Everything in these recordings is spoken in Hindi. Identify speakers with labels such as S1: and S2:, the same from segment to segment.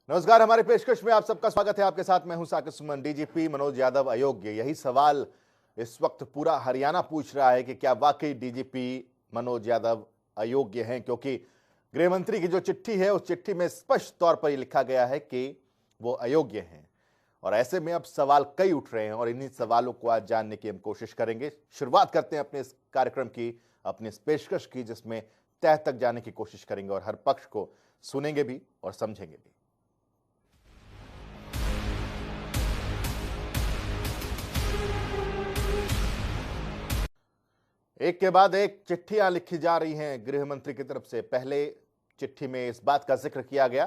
S1: नमस्कार। हमारे पेशकश में आप सबका स्वागत है। आपके साथ मैं हूं साकिब सुमन। डीजीपी मनोज यादव अयोग्य, यही सवाल इस वक्त पूरा हरियाणा पूछ रहा है कि क्या वाकई डीजीपी मनोज यादव अयोग्य हैं, क्योंकि गृह मंत्री की जो चिट्ठी है उस चिट्ठी में स्पष्ट तौर पर यह लिखा गया है कि वो अयोग्य हैं। और ऐसे में अब सवाल कई उठ रहे हैं और इन्हीं सवालों को आज जानने की हम कोशिश करेंगे। शुरुआत करते हैं अपने इस कार्यक्रम की, अपने इस पेशकश की, जिसमें तह तक जाने की कोशिश करेंगे और हर पक्ष को सुनेंगे भी और समझेंगे भी। एक के बाद एक चिट्ठियां लिखी जा रही हैं गृह मंत्री की तरफ से। पहले चिट्ठी में इस बात का जिक्र किया गया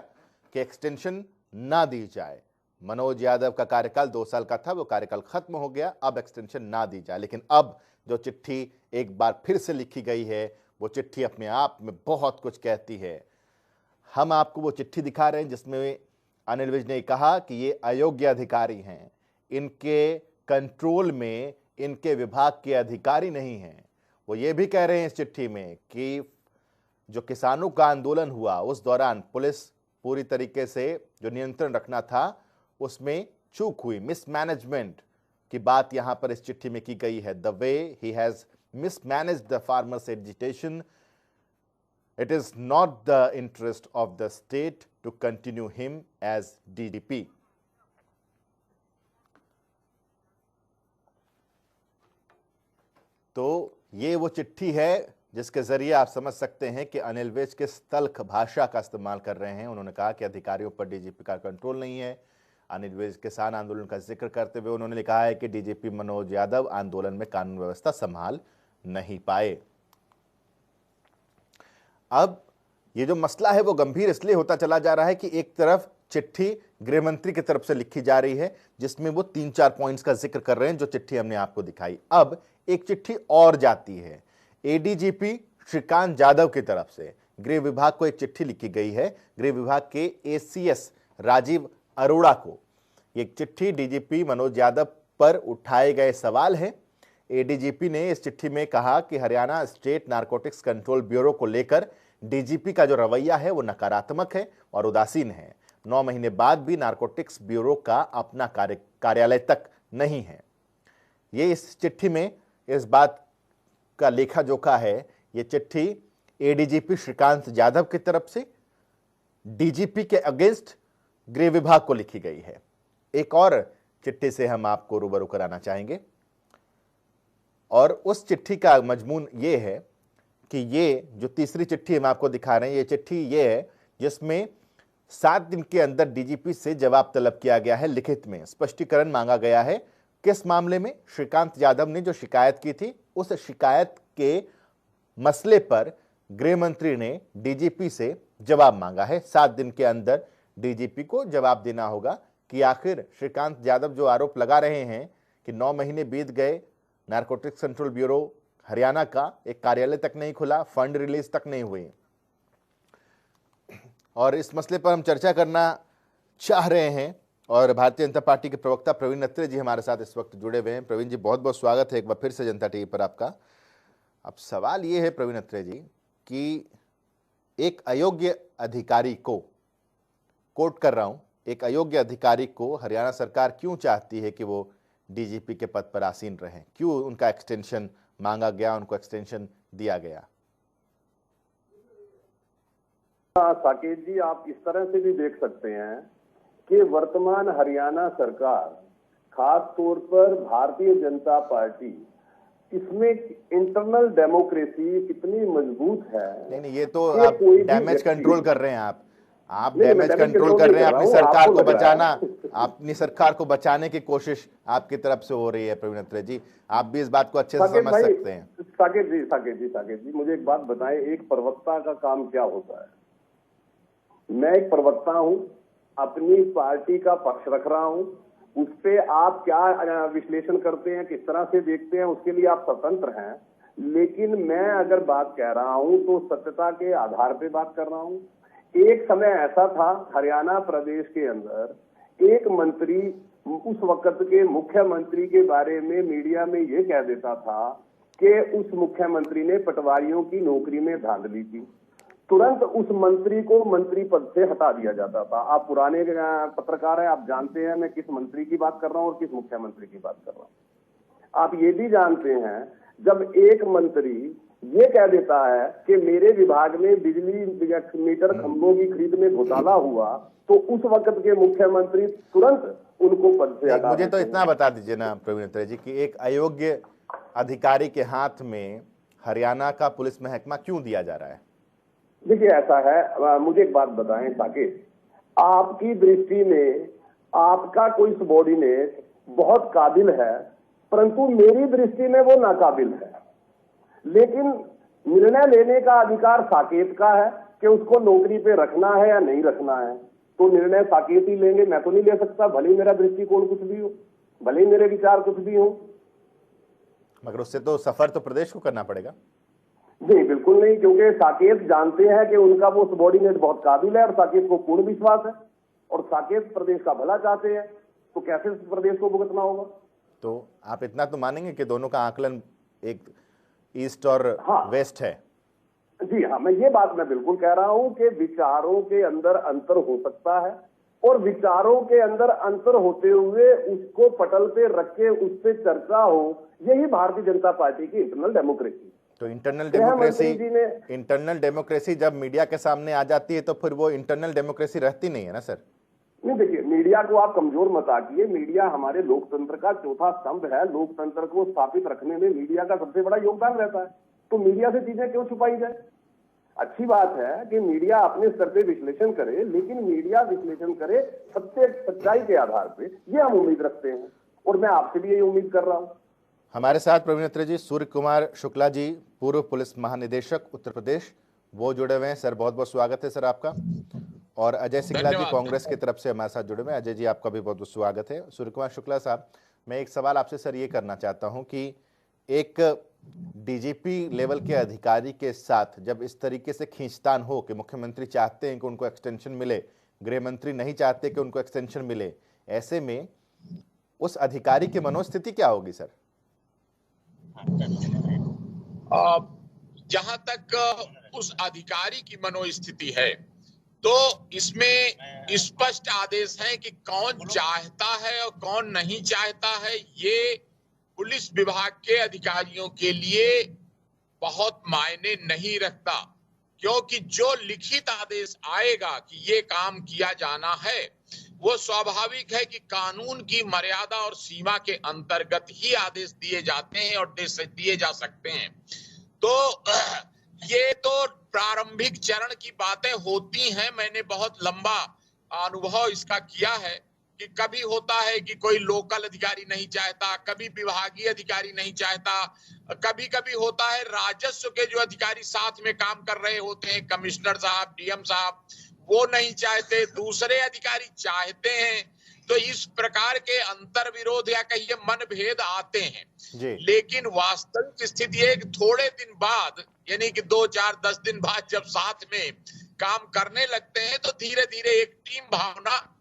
S1: कि एक्सटेंशन ना दी जाए। मनोज यादव का कार्यकाल 2 साल का था, वो कार्यकाल खत्म हो गया, अब एक्सटेंशन ना दी जाए। लेकिन अब जो चिट्ठी एक बार फिर से लिखी गई है, वो चिट्ठी अपने आप में बहुत कुछ कहती है। हम आपको वो चिट्ठी दिखा रहे हैं जिसमें अनिल विज ने कहा कि ये अयोग्य अधिकारी हैं, इनके कंट्रोल में इनके विभाग के अधिकारी नहीं हैं। वो ये भी कह रहे हैं इस चिट्ठी में कि जो किसानों का आंदोलन हुआ उस दौरान पुलिस पूरी तरीके से जो नियंत्रण रखना था उसमें चूक हुई, मिसमैनेजमेंट की बात यहां पर इस चिट्ठी में की गई है। The way he has mismanaged the farmers agitation, it is not the interest of the state to continue him as DDP. तो ये वो चिट्ठी है जिसके जरिए आप समझ सकते हैं कि अनिल विज किस तल्ख भाषा का इस्तेमाल कर रहे हैं। उन्होंने कहा कि अधिकारियों पर डीजीपी का कंट्रोल नहीं है। अनिल विज किसान आंदोलन का जिक्र करते हुए उन्होंने लिखा है कि डीजीपी मनोज यादव आंदोलन में कानून व्यवस्था संभाल नहीं पाए। अब ये जो मसला है वो गंभीर इसलिए होता चला जा रहा है कि एक तरफ चिट्ठी गृह मंत्री की तरफ से लिखी जा रही है जिसमें वो 3-4 पॉइंट्स का जिक्र कर रहे हैं जो चिट्ठी हमने आपको दिखाई। अब एक चिट्ठी और जाती है एडीजीपी श्रीकांत यादव की तरफ से। गृह विभाग को एक चिट्ठी लिखी गई है, गृह विभाग के एसीएस राजीव अरोड़ा को। एक चिट्ठी डीजीपी मनोज यादव पर उठाए गए सवाल हैं। एडीजीपी ने इस चिट्ठी में कहा कि Haryana state narcotics control bureau को लेकर डीजीपी का जो रवैया है वो नकारात्मक है और उदासीन है। 9 महीने बाद भी नारकोटिक्स ब्यूरो का अपना कार्यालय तक नहीं है। ये इस चिट्ठी में इस बात का लेखा जोखा है। ये चिट्ठी एडीजीपी श्रीकांत यादव की तरफ से डीजीपी के अगेंस्ट गृह विभाग को लिखी गई है। एक और चिट्ठी से हम आपको रूबरू कराना चाहेंगे और उस चिट्ठी का मजमून ये है कि ये जो तीसरी चिट्ठी हम आपको दिखा रहे हैं, ये चिट्ठी ये है जिसमें 7 दिन के अंदर डीजीपी से जवाब तलब किया गया है। लिखित में स्पष्टीकरण मांगा गया है। किस मामले में? श्रीकांत यादव ने जो शिकायत की थी उस शिकायत के मसले पर गृह मंत्री ने डीजीपी से जवाब मांगा है। 7 दिन के अंदर डीजीपी को जवाब देना होगा कि आखिर श्रीकांत यादव जो आरोप लगा रहे हैं कि 9 महीने बीत गए, नारकोटिक्स कंट्रोल ब्यूरो हरियाणा का एक कार्यालय तक नहीं खुला, फंड रिलीज तक नहीं हुई। और इस मसले पर हम चर्चा करना चाह रहे हैं और भारतीय जनता पार्टी के प्रवक्ता प्रवीण अत्रे जी हमारे साथ इस वक्त जुड़े हुए हैं। प्रवीण जी, बहुत बहुत स्वागत है एक बार फिर से जनता टीवी पर आपका। अब सवाल ये है प्रवीण अत्रे जी कि एक अयोग्य अधिकारी को, कोट कर रहा हूं, एक अयोग्य अधिकारी को हरियाणा सरकार क्यों चाहती है कि वो डीजीपी के पद पर आसीन रहें? क्यों उनका एक्सटेंशन मांगा गया, उनको एक्सटेंशन दिया गया?
S2: साकेत जी, आप इस तरह से भी देख सकते हैं कि वर्तमान हरियाणा सरकार, खास तौर पर भारतीय जनता पार्टी, इसमें इंटरनल डेमोक्रेसी कितनी मजबूत है।
S1: नहीं, ये तो आप डैमेज कंट्रोल कर रहे हैं। आप डैमेज कंट्रोल कर रहे हैं। अपनी सरकार को बचाना, अपनी सरकार को बचाने की कोशिश आपकी तरफ से हो रही है। प्रवीण अत्रे जी, आप भी इस बात को अच्छे से समझ सकते हैं।
S2: साकेत जी, मुझे एक बात बताएं, एक प्रवक्ता का काम क्या होता है? मैं एक प्रवक्ता हूं, अपनी पार्टी का पक्ष रख रहा हूं, उस पे आप क्या विश्लेषण करते हैं, किस तरह से देखते हैं, उसके लिए आप स्वतंत्र हैं। लेकिन मैं अगर बात कह रहा हूं तो सत्यता के आधार पे बात कर रहा हूं। एक समय ऐसा था हरियाणा प्रदेश के अंदर, एक मंत्री उस वक्त के मुख्यमंत्री के बारे में मीडिया में ये कह देता था कि उस मुख्यमंत्री ने पटवारियों की नौकरी में धांधली की। तुरंत उस मंत्री को मंत्री पद से हटा दिया जाता था। आप पुराने पत्रकार हैं, आप जानते हैं मैं किस मंत्री की बात कर रहा हूं और किस मुख्यमंत्री की बात कर रहा हूं। आप ये भी जानते हैं जब एक मंत्री ये कह देता है कि मेरे विभाग में बिजली मीटर खंभों की खरीद में घोटाला हुआ, तो उस वक्त के मुख्यमंत्री तुरंत उनको पद से हटा
S1: मुझे तो इतना बता दीजिए ना प्रवीण अत्रेय जी कि एक अयोग्य अधिकारी के हाथ में हरियाणा का पुलिस महकमा क्यों दिया जा रहा है?
S2: देखिए ऐसा है, मुझे एक बात बताएं साकिब, आपकी दृष्टि में आपका कोई सबॉर्डिनेट बहुत काबिल है, परंतु मेरी दृष्टि में वो नाकाबिल है। लेकिन निर्णय लेने का अधिकार साकेत का है कि उसको नौकरी पे रखना है या नहीं रखना है, तो निर्णय साकेत ही लेंगे, मैं तो नहीं ले सकता, भले ही मेरा दृष्टिकोण कुछ भी हो, भले ही मेरे विचार कुछ भी हो।
S1: मगर उससे तो सफर तो प्रदेश को करना पड़ेगा।
S2: नहीं, बिल्कुल नहीं, क्योंकि साकेत जानते हैं कि उनका वो सबॉर्डिनेट बहुत काबिल है और साकेत को पूर्ण विश्वास है और साकेत प्रदेश का भला चाहते हैं, तो कैसे प्रदेश को भुगतना होगा?
S1: तो आप इतना तो मानेंगे कि दोनों का आकलन एक ईस्ट और वेस्ट है?
S2: जी हाँ, ये बात मैं बिल्कुल कह रहा हूं कि विचारों के अंदर अंतर हो सकता है और विचारों के अंदर अंतर होते हुए उसको पटल पे रख के उस पर चर्चा हो, यही भारतीय जनता पार्टी की इंटरनल डेमोक्रेसी।
S1: तो इंटरनल डेमोक्रेसी जब मीडिया के सामने आ जाती है तो फिर वो इंटरनल डेमोक्रेसी रहती नहीं है ना सर?
S2: नहीं, देखिए मीडिया को आप कमजोर मत आकिए, मीडिया हमारे लोकतंत्र का चौथा स्तंभ है, लोकतंत्र को स्थापित रखने में मीडिया का सबसे बड़ा योगदान रहता है, तो मीडिया से चीजें क्यों छुपाई जाए? अच्छी बात है कि मीडिया अपने स्तर पे विश्लेषण करे, लेकिन मीडिया विश्लेषण करे सत्य सच्चाई के आधार पे, ये हम उम्मीद रखते हैं और मैं आपसे भी यही उम्मीद कर रहा हूं।
S1: हमारे साथ प्रवीण अत्रेय जी, सूर्य कुमार शुक्ला जी, पूर्व पुलिस महानिदेशक उत्तर प्रदेश, वो जुड़े हुए हैं। सर बहुत बहुत स्वागत है सर आपका। और अजय सिंगला जी कांग्रेस की तरफ से हमारे साथ जुड़े हुए हैं। अजय जी आपका भी बहुत बहुत स्वागत है। सूर्य कुमार शुक्ला साहब, मैं एक सवाल आपसे सर ये करना चाहता हूं कि एक डीजीपी लेवल के अधिकारी के साथ जब इस तरीके से खींचतान हो कि मुख्यमंत्री चाहते हैं कि उनको एक्सटेंशन मिले, गृह मंत्री नहीं चाहते कि उनको एक्सटेंशन मिले, ऐसे में उस अधिकारी की मनोस्थिति क्या होगी सर?
S3: जहां तक उस अधिकारी की मनोस्थिति है तो इसमें स्पष्ट आदेश है कि कौन चाहता है और कौन नहीं चाहता है। ये पुलिस विभाग के अधिकारियों के लिए बहुत मायने नहीं रखता, क्योंकि जो लिखित आदेश आएगा कि ये काम किया जाना है, वो स्वाभाविक है कि कानून की मर्यादा और सीमा के अंतर्गत ही आदेश दिए जाते हैं और दिए जा सकते हैं। तो ये तो प्रारंभिक चरण की बातें होती हैं। मैंने बहुत लंबा अनुभव इसका किया है कि कभी होता है कि कोई लोकल अधिकारी नहीं चाहता, कभी विभागीय अधिकारी नहीं चाहता, कभी कभी होता है राजस्व के जो अधिकारी साथ में काम कर रहे होते हैं, कमिश्नर साहब, डीएम साहब, वो नहीं चाहते, दूसरे अधिकारी चाहते हैं। तो इस प्रकार के अंतर विरोध या कहिए मनभेद आते हैं। लेकिन वास्तविक स्थिति है कि थोड़े दिन बाद, यानी कि 2, 4, 10 दिन बाद जब साथ में काम करने लगते हैं तो धीरे धीरे एक टीम भावना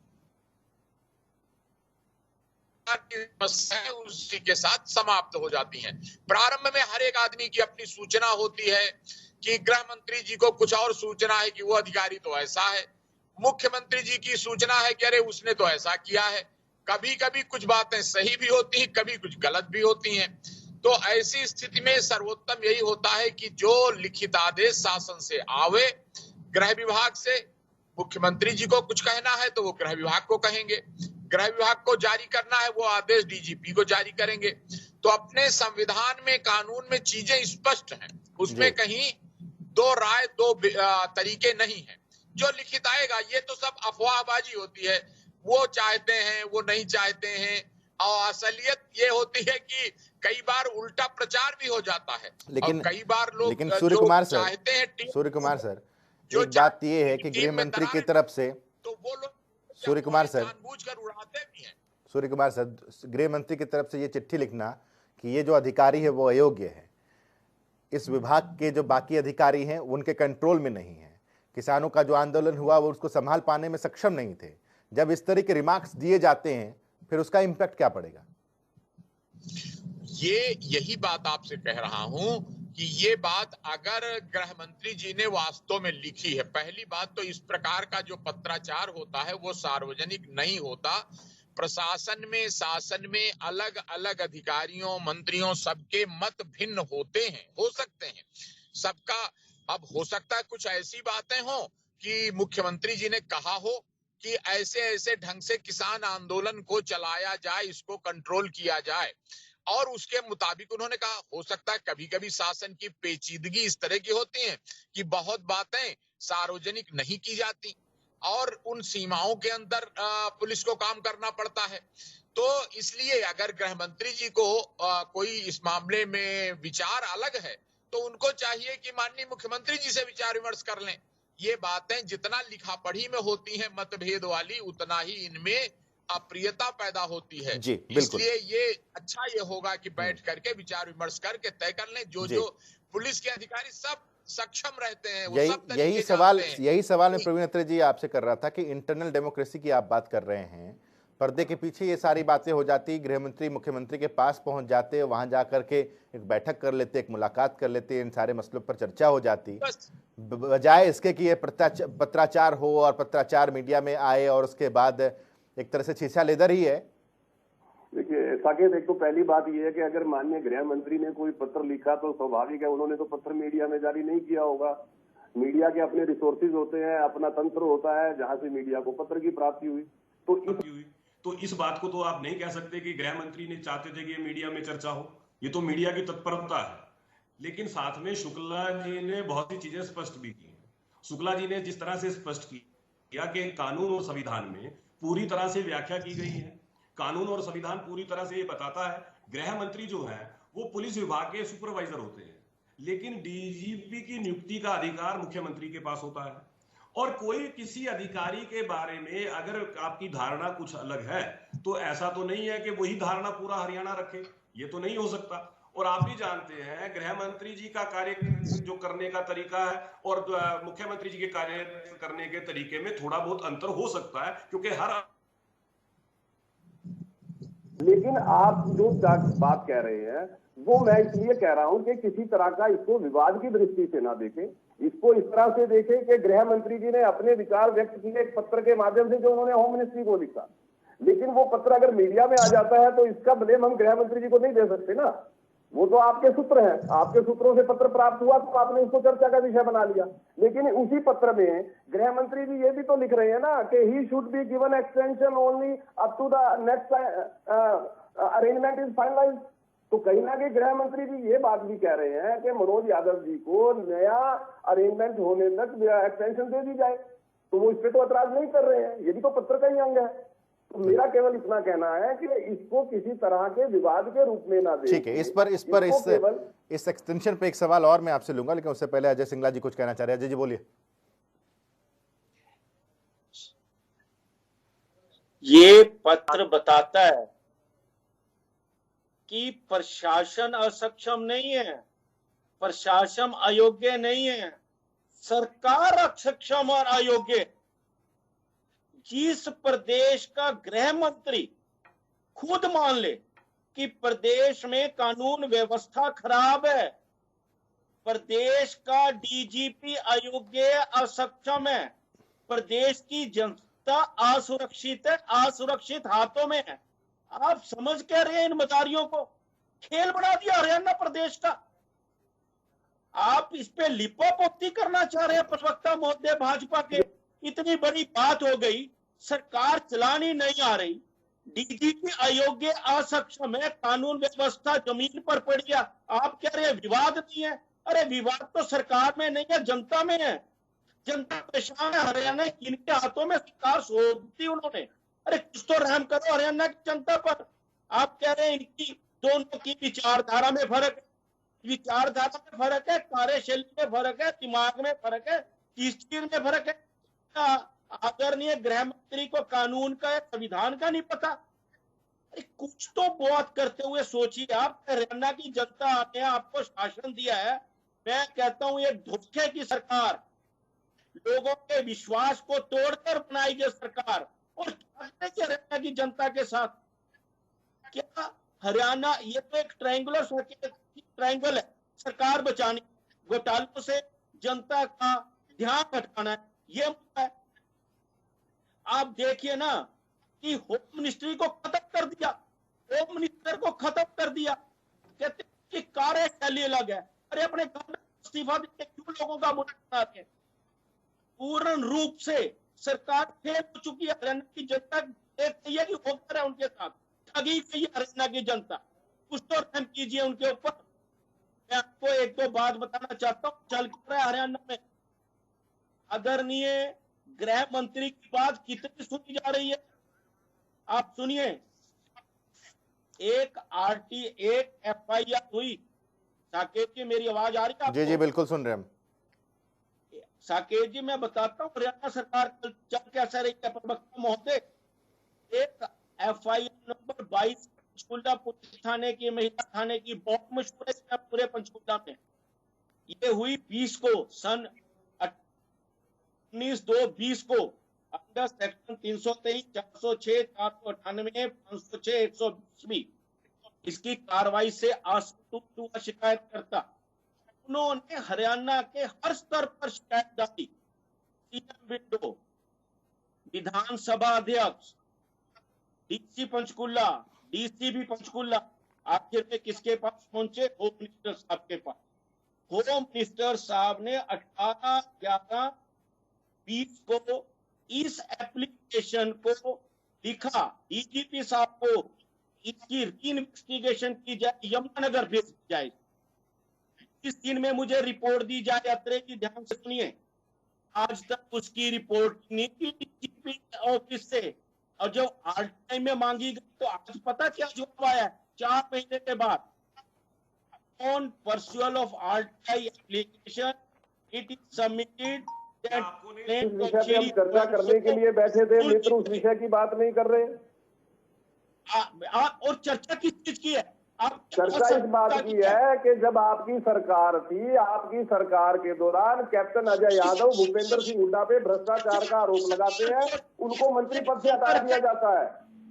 S3: उसी के साथ समाप्त हो जाती हैं। प्रारंभ में हर एक आदमी की अपनी सूचना होती है कि गृह मंत्री जी को कुछ और सूचना है कि वो अधिकारी तो ऐसा है, मुख्यमंत्री जी की सूचना है कि अरे उसने तो ऐसा किया है। कभी कभी कुछ बातें सही भी होती हैं, कभी कुछ गलत भी होती हैं। तो ऐसी स्थिति में सर्वोत्तम यही होता है कि जो लिखित आदेश शासन से आवे, गृह विभाग से, मुख्यमंत्री जी को कुछ कहना है तो वो गृह विभाग को कहेंगे, गृह विभाग को जारी करना है वो आदेश डीजीपी को जारी करेंगे। तो अपने संविधान में, कानून में चीजें स्पष्ट हैं, उसमें कहीं दो राय, दो तरीके नहीं है। जो लिखित आएगा ये तो सब अफवाहबाजी होती है, वो चाहते हैं, वो नहीं चाहते हैं, और असलियत ये होती है कि कई बार उल्टा प्रचार भी हो जाता है।
S1: लेकिन
S3: कई बार लोग
S1: सूर्य कुमार सर,
S3: चाहते हैं,
S1: सूर्य कुमार सर, एक बात ये है कि गृह मंत्री की तरफ से,
S3: तो वो लोग
S1: सूर्य कुमार सर,
S3: जानबूझकर उड़ाते भी हैं।
S1: सूर्य कुमार सर, गृह मंत्री की तरफ से ये चिट्ठी लिखना कि ये जो अधिकारी है वो अयोग्य है, इस विभाग के जो बाकी अधिकारी हैं उनके कंट्रोल में नहीं है, किसानों का जो आंदोलन हुआ वो उसको संभाल पाने में सक्षम नहीं थे, जब इस तरह के रिमार्क्स दिए जाते हैं फिर उसका इंपैक्ट क्या पड़ेगा?
S3: यही बात आपसे कह रहा हूं कि ये बात अगर गृह मंत्री जी ने वास्तव में लिखी है, पहली बात तो इस प्रकार का जो पत्राचार होता है वो सार्वजनिक नहीं होता। प्रशासन में, शासन में अलग अलग अधिकारियों, मंत्रियों, सबके मत भिन्न होते हैं, हो सकते हैं सबका। अब हो सकता है कुछ ऐसी बातें हो कि मुख्यमंत्री जी ने कहा हो कि ऐसे ऐसे ढंग से किसान आंदोलन को चलाया जाए, इसको कंट्रोल किया जाए, और उसके मुताबिक उन्होंने कहा। हो सकता है कभी कभी शासन की पेचीदगी इस तरह की होती है कि बहुत बातें सार्वजनिक नहीं की जाती और उन सीमाओं के अंदर पुलिस को काम करना पड़ता है। तो इसलिए अगर गृह मंत्री जी को कोई इस मामले में विचार अलग है तो उनको चाहिए कि माननीय मुख्यमंत्री जी से विचार विमर्श कर लें। ये बातें जितना लिखा पढ़ी में होती हैं मतभेद वाली, उतना ही इनमें अप्रियता पैदा होती है।
S1: जी, बिल्कुल।
S3: इसलिए ये अच्छा ये होगा कि बैठ करके विचार विमर्श करके तय कर लें। जो पुलिस के अधिकारी सब सक्षम रहते हैं, वो सब
S1: यही सवाल मैं प्रवीण अत्रे जी आपसे कर रहा था कि इंटरनल डेमोक्रेसी की आप बात कर रहे हैं, पर्दे के पीछे ये सारी बातें हो जाती, गृह मंत्री मुख्यमंत्री के पास पहुंच जाते, वहां जाकर के एक बैठक कर लेते, एक मुलाकात कर लेते, इन सारे मसलों पर चर्चा हो जाती, बजाय इसके कि ये पत्राचार हो और पत्राचार मीडिया में आए और उसके बाद एक तरह से छीछा लेदर ही है।
S2: देखिए साकेत, एक तो पहली बात यह है कि अगर माननीय गृह मंत्री ने कोई पत्र लिखा तो स्वाभाविक है उन्होंने तो पत्र मीडिया में जारी नहीं किया होगा। मीडिया के अपने रिसोर्सेज होते हैं, अपना तंत्र होता है जहां से मीडिया को पत्र की प्राप्ति हुई।
S4: तो इस बात को तो आप नहीं कह सकते कि गृह मंत्री ने चाहते थे कि मीडिया में चर्चा हो, ये तो मीडिया की तत्परता है। लेकिन साथ में शुक्ला जी ने बहुत सी चीजें स्पष्ट भी की। शुक्ला जी ने जिस तरह से स्पष्ट किया कि कानून और संविधान में पूरी तरह से व्याख्या की गई है, कानून और संविधान पूरी तरह से ये बताता है गृह मंत्री जो है वो पुलिस विभाग के सुपरवाइजर होते हैं, लेकिन डीजीपी की नियुक्ति का अधिकार मुख्यमंत्री के पास होता है। और कोई किसी अधिकारी के बारे में अगर आपकी धारणा कुछ अलग है तो ऐसा तो नहीं है कि वही धारणा पूरा हरियाणा रखे, ये तो नहीं हो सकता। और आप भी जानते हैं गृह मंत्री जी का कार्य जो करने का तरीका है और मुख्यमंत्री जी के कार्य करने के तरीके में थोड़ा बहुत अंतर हो सकता है, क्योंकि हर
S2: लेकिन आप जो बात कह रहे हैं वो मैं इसलिए कह रहा हूं कि किसी तरह का इसको विवाद की दृष्टि से ना देखें, इसको इस तरह से देखें कि गृह मंत्री जी ने अपने विचार व्यक्त किए एक पत्र के माध्यम से जो उन्होंने होम मिनिस्ट्री को लिखा, लेकिन वो पत्र अगर मीडिया में आ जाता है तो इसका ब्लेम हम गृह मंत्री जी को नहीं दे सकते ना। वो तो आपके सूत्र हैं, आपके सूत्रों से पत्र प्राप्त हुआ तो आपने उसको चर्चा का विषय बना लिया। लेकिन उसी पत्र में गृह मंत्री जी ये भी तो लिख रहे हैं ना कि he should be given extension only up to the next arrangement is finalize. तो कहीं ना कहीं गृह मंत्री जी ये बात भी कह रहे हैं कि मनोज यादव जी को नया अरेंजमेंट होने तक एक्सटेंशन दे दी जाए, तो वो इस पे तो ऐतराज नहीं कर रहे हैं, ये भी तो पत्र का ही अंग है। तो मेरा केवल इतना कहना है कि इसको किसी तरह के विवाद के रूप में ना दें।
S1: ठीक है, इस एक्सटेंशन पे एक सवाल और मैं आपसे लूंगा, लेकिन उससे पहले अजय सिंगला जी कुछ कहना चाह रहे हैं। अजय जी बोलिए।
S5: ये पत्र बताता है कि प्रशासन असक्षम नहीं है, प्रशासन अयोग्य नहीं है, सरकार अक्षम और अयोग्य। जिस प्रदेश का गृह मंत्री खुद मान ले कि प्रदेश में कानून व्यवस्था खराब है, प्रदेश का डीजीपी अयोग्य असक्षम है, प्रदेश की जनता असुरक्षित है, असुरक्षित हाथों में है, आप समझ क्या रहे हैं इन मदारियों को? खेल बना दिया हरियाणा प्रदेश का। आप इस पे लिपोपोती करना चाह रहे हैं प्रवक्ता महोदय भाजपा के। इतनी बड़ी बात हो गई, सरकार चलानी नहीं आ रही, डीजीपी अयोग्य असक्षम है, कानून व्यवस्था जमीन पर पड़ गया, आप कह रहे हैं विवाद नहीं है। अरे विवाद तो सरकार में नहीं है, जनता में है। जनता परेशान है, हरियाणा इनके हाथों में सरकार सौंप दी उन्होंने। अरे कुछ तो रहम करो हरियाणा की जनता पर। आप कह रहे हैं इनकी दोनों की विचारधारा में फर्क है, विचारधारा में फर्क है, कार्यशैली में फर्क है, दिमाग में फर्क है, किस चीज में फर्क है? आदरणीय गृह मंत्री को कानून का या संविधान का नहीं पता? कुछ तो बात करते हुए सोचिए। आप हरियाणा की जनता ने आपको शासन दिया है, मैं कहता हूं ये धोखे की सरकार, लोगों के विश्वास को तोड़कर बनाई गई सरकार। और हरियाणा की जनता के साथ क्या हरियाणा, ये तो एक ट्रायंगुलर ट्रायंगल है, सरकार बचानी, घोटालों से जनता का ध्यान भटकाना है, ये मुद्दा है। आप देखिए ना कि होम मिनिस्ट्री को खत्म कर दिया, होम मिनिस्टर को खत्म कर दिया, कहते हैं कि कार्यशैली अलग है। अरे अपने घर में इस्तीफा देके क्यों लोगों का मुद्दा बनाते हैं? पूर्ण रूप से सरकार फेल हो चुकी है। हरियाणा की जनता देख रही है कि हो क्या रहा है उनके साथ, ठगी गई है हरियाणा की जनता। कुछ तो रहम कीजिए उनके ऊपर। मैं आपको एक दो बात बताना चाहता हूँ चल क्या रहा है हरियाणा में। आदरणीय गृह मंत्री की बात कितनी सुनी जा रही है, आप सुनिए। एक FIR हुई। साकेत जी, मेरी आवाज आ रही है आपको?
S1: जी जी बिल्कुल सुन रहे हैं हम।
S5: साकेत जी, मैं बताता हूँ हरियाणा सरकार कल चल कैसा रही है। प्रवक्ता महोदय, एक FIR नंबर 22 पंचकुला पुलिस थाने की, महिला थाने की, बहुत मशहूर है पूरे पंचकुला में। ये हुई 20 को, सन 19/2/20 को, अंडर सेक्शन 323, 406, 498, 506, 120 इसकी कार्रवाई से आश्वस्त हुआ शिकायतकर्ता। उन्होंने हरियाणा के हर स्तर पर शिकायत डाली। सीएम विंडो, विधानसभा अध्यक्ष, डीसी पंचकुला, DCP पंचकुला, आखिर में किसके पास पहुंचे? होम मिनिस्टर साहब के पास। होम मिनिस्टर साहब ने 18/11/20 को इस एप्लीकेशन को लिखा DGP साहब को, इसकी इन्वेस्टिगेशन की जाए, यमुनानगर भेज जाए। इस दिन में मुझे रिपोर्ट दी जाए। अत्रे जी ध्यान से सुनिए, आज तक उसकी रिपोर्ट नहीं की DGP ऑफिस से, और जब RTI में मांगी गई तो आज पता क्या जवाब आया? 4 महीने के बाद, on perusal of RTI application it is submitted.
S2: इस विषय पे हम चर्चा करने के लिए बैठे थे मित्र, उस विषय की बात नहीं कर रहे।
S5: और चर्चा किस चीज की है? आप
S2: चर्चा इस बात की है कि जब आपकी सरकार थी, आपकी सरकार के दौरान कैप्टन अजय यादव भूपेंद्र सिंह हुड्डा पे भ्रष्टाचार का आरोप लगाते हैं, उनको मंत्री पद से हटा दिया जाता है।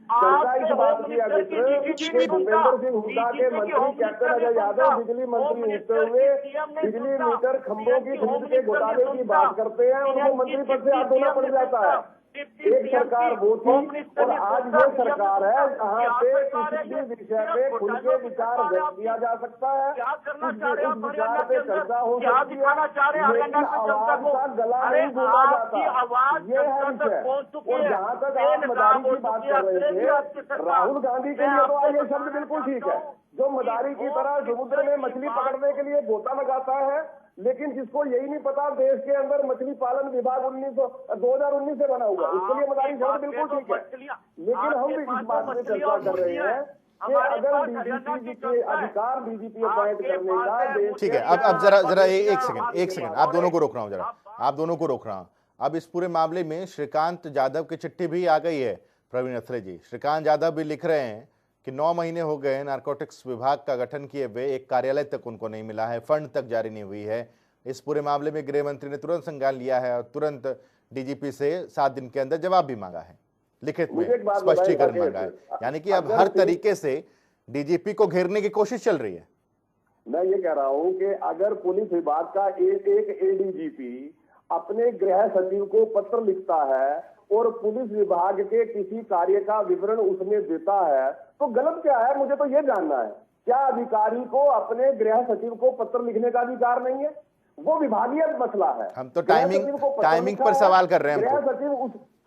S2: चर्चा इस बात की है मित्र कि भूपेंद्र सिंह हुड्डा के मंत्री कैप्टन अजय यादव बिजली मंत्री होते हुए बिजली मीटर खंभों की खरीद के घोटाले की बात करते हैं, उनको मंत्री पद से हाथ धोना पड़ जाता है। एक सरकार वो थी और आज ये सरकार है जहाँ पे किसी भी विषय पे खुल के विचार व्यक्त किया जा सकता है, उस विचार पे चर्चा हो सकती है, लेकिन आवाज का गला नहीं घोटा जाता। ये है विषय। और जहाँ तक आप मदारी की बात कर रहे थे, राहुल गांधी के लिए तो ये शब्द बिल्कुल ठीक है, जो मदारी की तरह समुद्र में मछली पकड़ने के लिए गोता लगाता है, लेकिन जिसको यही नहीं पता देश के अंदर मछली पालन विभाग 2019 से बना हुआ, उसके लिए मदारी शब्द बिल्कुल ठीक है। लेकिन हम भी इस बात में चर्चा कर रहे हैं कि अगर DGP के अधिकार DGP अपॉइंट करने का देश,
S1: ठीक है। अब जरा एक सेकंड आप दोनों को रोक रहा हूं, जरा आप दोनों को रोक रहा हूं। अब इस पूरे मामले में श्रीकांत यादव की चिट्ठी भी आ गई है। प्रवीण अत्रे जी, श्रीकांत यादव भी लिख रहे हैं कि 9 महीने हो गए नारकोटिक्स विभाग का गठन किए हुए, एक कार्यालय तक उनको नहीं मिला है, फंड तक जारी नहीं हुई है। इस पूरे मामले में गृह मंत्री ने तुरंत संज्ञान लिया है और तुरंत DGP से 7 दिन के अंदर जवाब भी मांगा है, लिखित में स्पष्टीकरण मांगा है। यानी कि अब हर तरीके से DGP को घेरने की कोशिश चल रही है।
S2: मैं ये कह रहा हूं कि अगर पुलिस विभाग का एक ADGP अपने गृह सचिव को पत्र लिखता है और पुलिस विभाग के किसी कार्य का विवरण उसमें देता है, तो गलत क्या है? मुझे तो ये जानना है, क्या अधिकारी को अपने गृह सचिव को पत्र लिखने का अधिकार नहीं है? वो विभागीय मसला है।
S1: हम तो टाइमिंग पर सवाल कर रहे हैं।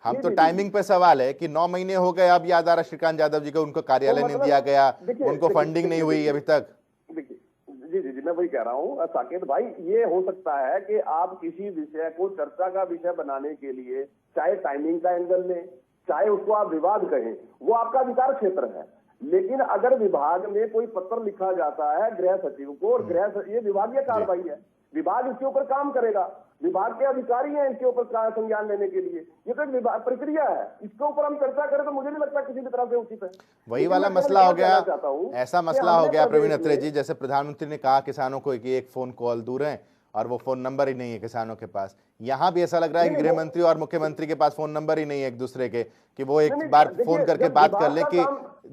S1: हम तो टाइमिंग पे सवाल है कि 9 महीने हो गए, अब याद आ रहा श्रीकांत यादव जी को, उनको कार्यालय नहीं दिया गया, उनको फंडिंग नहीं हुई अभी तक।
S2: जी मैं वही कह रहा हूँ साकेत भाई, ये हो सकता है कि आप किसी विषय को चर्चा का विषय बनाने के लिए चाहे टाइमिंग का एंगल लें, चाहे उसको आप विवाद कहें, वो आपका अधिकार क्षेत्र है। लेकिन अगर विभाग में कोई पत्र लिखा जाता है गृह सचिव को, और ये विभागीय कार्रवाई है, विभाग इसके ऊपर काम करेगा, विभाग के अधिकारी हैं इसके ऊपर संज्ञान लेने के लिए, ये तो एक प्रक्रिया है। इसके ऊपर हम चर्चा करें तो मुझे नहीं लगता किसी भी तरह से उचित है।
S1: वही वाला मसला हो गया, ऐसा मसला हो गया प्रवीण अत्रे जी, जैसे प्रधानमंत्री ने कहा किसानों को कि एक फोन कॉल दूर है और वो फोन नंबर ही नहीं है किसानों के पास। यहाँ भी ऐसा लग रहा है कि गृह मंत्री और मुख्यमंत्री के पास फोन नंबर ही नहीं है एक दूसरे के, कि वो एक बार फोन करके बात कर लें कि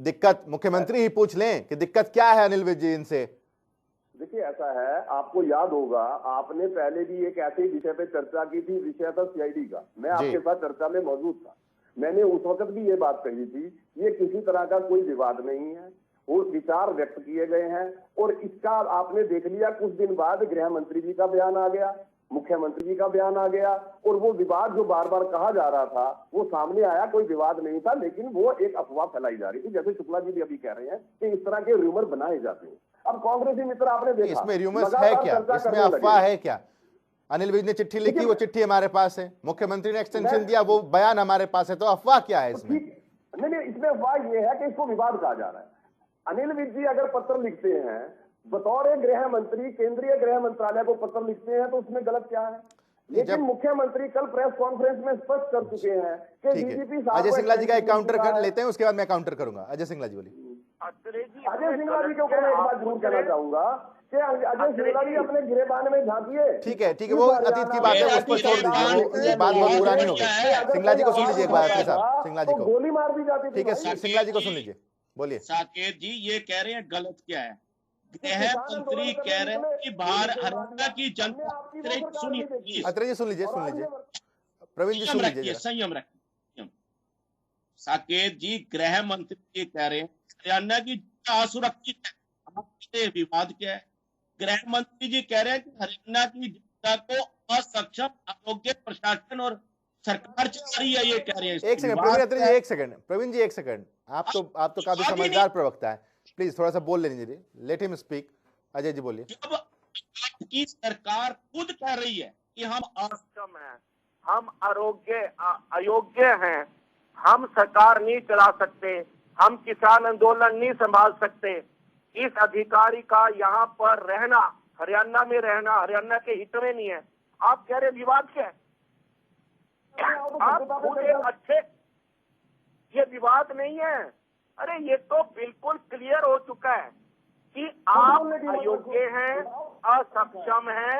S1: दिक्कत, मुख्यमंत्री ही पूछ लें कि दिक्कत क्या है अनिल विज जी इनसे।
S2: देखिए ऐसा है, आपको याद होगा, आपने पहले भी एक ऐसे ही विषय पे चर्चा की थी, विषय था सीआईडी का। मैं आपके साथ चर्चा में मौजूद था। मैंने उस वक्त भी ये बात कही थी, ये किसी तरह का कोई विवाद नहीं है, वो विचार व्यक्त किए गए हैं। और इसका आपने देख लिया, कुछ दिन बाद गृह मंत्री जी का बयान आ गया, मुख्यमंत्री जी का बयान आ गया, और वो विवाद जो बार बार कहा जा रहा था वो सामने आया। कोई विवाद नहीं था, लेकिन वो एक अफवाह फैलाई जा रही थी, जैसे शुक्ला जी भी अभी कह रहे हैं कि इस तरह के र्यूमर बनाए जाते हैं। अब कांग्रेसी मित्र आपने देखा,
S1: इसमें र्यूमर्स है क्या, इसमें अफवाह है क्या? अनिल विज ने चिट्ठी लिखी, वो चिट्ठी हमारे पास है, मुख्यमंत्री ने एक्सटेंशन दिया, वो बयान हमारे पास है, तो अफवाह क्या है इसमें?
S2: नहीं, इसमें अफवाह ये है कि इसको विवाद कहा जा रहा है। अनिल विज जी अगर पत्र लिखते हैं बतौर गृह मंत्री, केंद्रीय गृह मंत्रालय को पत्र लिखते हैं, तो उसमें गलत क्या है? लेकिन मुख्यमंत्री कल प्रेस कॉन्फ्रेंस में स्पष्ट कर चुके हैं कि डीजीपी साहब।
S1: अजय सिंगला जी का एक काउंटर कर लेते हैं, उसके बाद मैं काउंटर करूंगा। अजय सिंगला जी बोलिए।
S2: अजय सिंगला जी के ऊपर मैं एक बात जरूर कहना चाहूंगा कि अजय सिंगला जी अपने गिरेबान में झांकिए।
S1: ठीक है, वो अतीत की बात है, उस पर छोड़ दीजिए, बात बहुत पुरानी हो गई। सिंगला जी को सुन लीजिए एक बार अपने साथ, सिंगला जी को
S2: गोली मार दी जाती।
S1: ठीक है, सिंगला जी को सुन लीजिए, बोलिए।
S5: साकेत जी ये कह रहे हैं गलत क्या है? गृह मंत्री कह रहे हैं कि बाहर हरियाणा की जनता, सुनिए
S1: अत्रे जी सुन लीजिए, प्रवीण जी सुन लीजिए,
S5: संयम रखिए। साकेत जी गृह मंत्री ये कह रहे हैं हरियाणा की जनता असुरक्षित है, आपसे विवाद क्या है? गृह मंत्री जी कह रहे हैं कि हरियाणा की जनता को असक्षम, अयोग्य प्रशासन और सरकार चला रही है, ये कह रहे हैं।
S1: एक सेकंड प्रवीण अत्रे जी, एक सेकंड प्रवीण जी, एक सेकंड। आप तो काफी समझदार प्रवक्ता है, प्लीज थोड़ा सा बोल लेने दीजिए, let him speak. Ajay ji बोलिए।
S5: जब आपकी सरकार खुद कह रही है कि हम असक्षम हैं, हम अयोग्य हैं, हम सरकार नहीं चला सकते, हम किसान आंदोलन नहीं संभाल सकते, इस अधिकारी का यहाँ पर रहना, हरियाणा में रहना हरियाणा के हित में नहीं है, आप कह रहे विवाद क्या है? आप खुद एक अच्छे, ये विवाद नहीं है। अरे ये तो बिल्कुल क्लियर हो चुका है कि आप अयोग्य हैं, असक्षम हैं,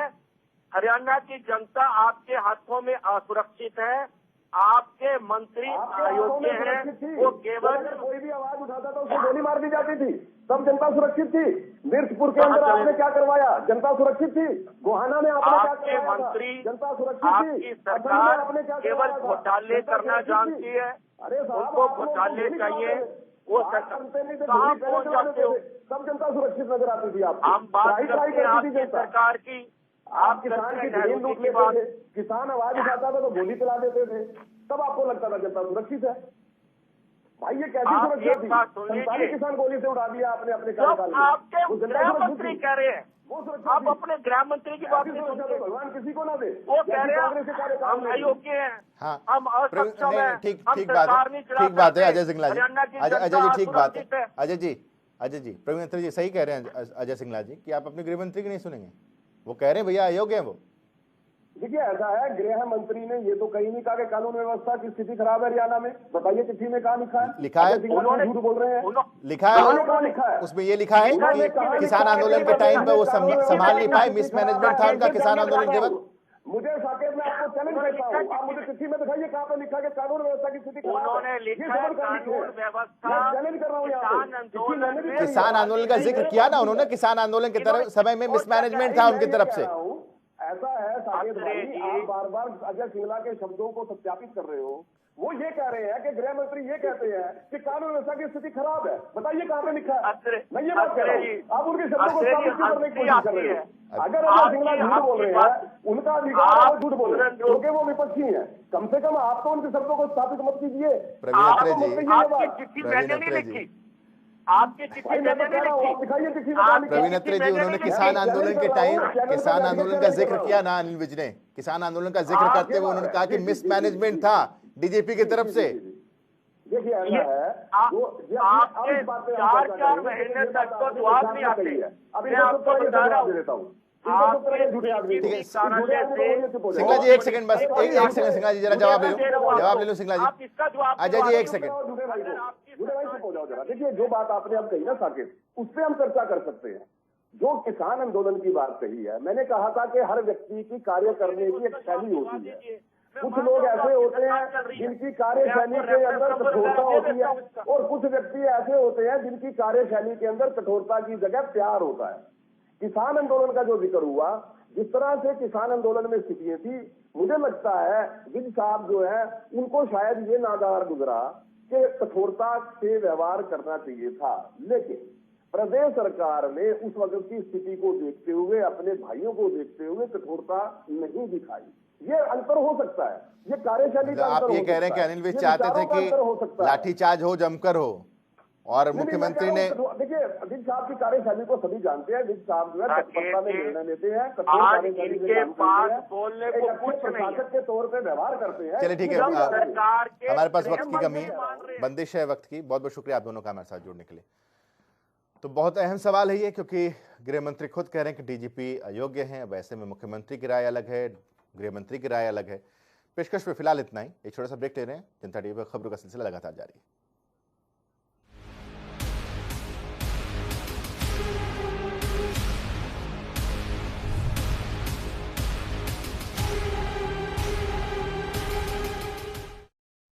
S5: हरियाणा की जनता आपके हाथों में असुरक्षित है, आपके मंत्री अयोग्य हैं, वो केवल
S2: कोई भी आवाज उठाता था उसको गोली मार दी जाती थी, तब जनता सुरक्षित थी। मिर्चपुर के अंदर आपने क्या करवाया? जनता सुरक्षित थी। गोहाना में आपने क्या करवाया?
S5: मंत्री,
S2: जनता सुरक्षित थी।
S5: आपकी सरकार केवल घोटाले करना जानती है, उनको घोटाले चाहिए, वो कहाँ पहुंच जाते हो?
S2: सब जनता सुरक्षित नजर आती थी आपको।
S5: हम बात करते हैं आपकी सरकार की,
S2: आप किसान की जमीन लूट लेते थे, किसान आवाज उठाता था तो गोली चला देते थे, तब आपको लगता था जनता सुरक्षित है। भाई ये कैसी सुरक्षा थी? 47 किसान गोली से उड़ा दिया आपने अपने कार्यकाल में।
S5: आपके गृह मंत्री कह रहे हैं, आप अपने गृह मंत्री की बात नहीं सुनते,
S2: भगवान किसी को ना दे।
S5: वो कह रहे हैं हम अयोग्य हैं,
S1: हाँ,
S5: हम असक्षम हैं,
S1: ठीक
S5: हम
S1: बात
S5: सरकार नहीं
S1: है,
S5: चला
S1: ठीक बात है
S5: सकते,
S1: अजय सिंगला जी,
S5: हरियाणा की
S1: अजय
S5: जनता
S1: जी ठीक बात है।
S5: असुरक्षित है।
S1: अजय जी प्रवीण अत्रे जी सही कह रहे हैं अजय सिंगला जी कि आप अपने गृह मंत्री की नहीं सुनेंगे, वो कह रहे हैं भैया अयोग्य हैं वो।
S2: देखिए ऐसा है, गृह मंत्री ने ये तो कहीं नहीं कहा कि कानून व्यवस्था की स्थिति खराब है हरियाणा में। बताइए चिट्ठी में कहा लिखा है?
S1: लिखा है,
S2: उन्होंने झूठ बोल रहे हैं।
S1: लिखा है, उसमें ये लिखा है कि किसान आंदोलन के टाइम पे वो संभाल नहीं पाए, मिसमैनेजमेंट था उनका किसान आंदोलन के वक्त।
S2: मुझे साकेत में आपको चैलेंज करता हूँ, आप मुझे चिट्ठी में दिखाइए कहाँ पे लिखा कि कानून व्यवस्था की स्थिति
S5: उन्होंने लिखा है कानून व्यवस्था,
S2: चैलेंज कर रहा हूँ यहाँ।
S1: किसान आंदोलन का जिक्र किया ना उन्होंने, किसान आंदोलन के तरफ समय में मिसमैनेजमेंट था उनकी तरफ से।
S2: ऐसा है साकेत भाई, आप बार बार अजय सिंगला के शब्दों को सत्यापित कर रहे हो। वो ये कह रहे हैं कि गृह मंत्री ये कहते हैं कि कानून व्यवस्था की स्थिति खराब है। बताइए कहाँ पे लिखा है? मैं ये बात कह रहा हूँ, आप उनके शब्दों को साबित करने की कोशिश कर रहे हो। अगर अजय सिंगला झूठ बोल रहे हैं, उनका अधिकार है वो झूठ बोल रहे हैं क्योंकि वो विपक्षी हैं। कम से कम आप तो उनके शब्दों को स्थापित मत कीजिए।
S1: प्रवीण अत्रे जी,
S5: आपकी चिट्ठी मैंने नहीं लिखी, आपकी चिट्ठी मैंने नहीं लिखी।
S1: प्रवीण अत्रे जी, उन्होंने किसान आंदोलन के टाइम किसान आंदोलन का जिक्र किया ना अनिल विज ने, किसान आंदोलन का जिक्र करते हुए उन्होंने कहा कि मिसमैनेजमेंट था डीजीपी की तरफ से।
S2: देखिए ऐसा है,
S5: आपके 4 महीने तक तो जवाब नहीं आते। मैं आपको बता रहा हूँ,
S1: सिंगला जी एक सेकंड बस, एक सेकंड सिंगला जी जरा जवाब ले लो सिंगला जी। अजय जी एक सेकंड।
S2: देखिए जो बात आपने अब कही ना साकेत, उस पर हम चर्चा कर सकते हैं। जो किसान आंदोलन की बात कही है, मैंने कहा था कि हर व्यक्ति की कार्य करने की एक शैली होती है। कुछ लोग ऐसे होते हैं जिनकी कार्यशैली के अंदर कठोरता होती है, और कुछ व्यक्ति ऐसे होते हैं जिनकी कार्यशैली के अंदर कठोरता की जगह प्यार होता है। किसान आंदोलन का जो जिक्र हुआ, जिस तरह से किसान आंदोलन में स्थितियां थी, मुझे लगता है विज साहब जो है उनको शायद ये नादार गुजरा कि कठोरता से व्यवहार करना चाहिए था, लेकिन प्रदेश सरकार ने उस वक्त की स्थिति को देखते हुए, अपने भाइयों को देखते हुए कठोरता नहीं दिखाई। ये अंतर हो सकता है, ये कार्यशैली का
S1: आप
S2: अंतर
S1: ये
S2: हो
S1: कह रहे हैं कि
S2: सकता है,
S1: अनिल विज
S2: ये
S1: चाहते थे
S2: विचारों का अंतर हो
S1: कि
S2: सकता है।
S1: लाठीचार्ज हो, जमकर हो, और मुख्यमंत्री ने
S2: देखिए विज साहब की कार्यशैली को सभी जानते हैं। विज साहब जो है तत्परता में निर्णय लेते हैं, कठोर
S5: आज
S2: कार्यशैली से
S5: इनके
S2: काम
S5: पास
S2: करते हैं,
S5: बोलने को
S2: एक अच्छे
S5: कुछ नहीं है।
S2: प्रशासक के तौर पे व्यवहार करते हैं।
S1: चलिए ठीक है,
S2: ये बात है।
S5: सरकार के
S1: हमारे पास वक्त की
S5: नियम
S1: कमी
S5: नहीं मान रहे
S1: है,
S5: हैं।
S1: बंदिश है वक्त की। बहुत बहुत शुक्रिया आप दोनों का हमारे साथ जुड़ने के लिए। तो बहुत अहम सवाल है ये, क्योंकि गृह मंत्री खुद कह रहे हैं कि डीजीपी अयोग्य हैं। वैसे में मुख्यमंत्री की राय अलग है, गृह मंत्री की राय अलग है। पेशकश पे फिलहाल इतना ही। एक छोटा सा ब्रेक ले रहे हैं। जनता टीवी पर खबरों का सिलसिला लगातार जारी है।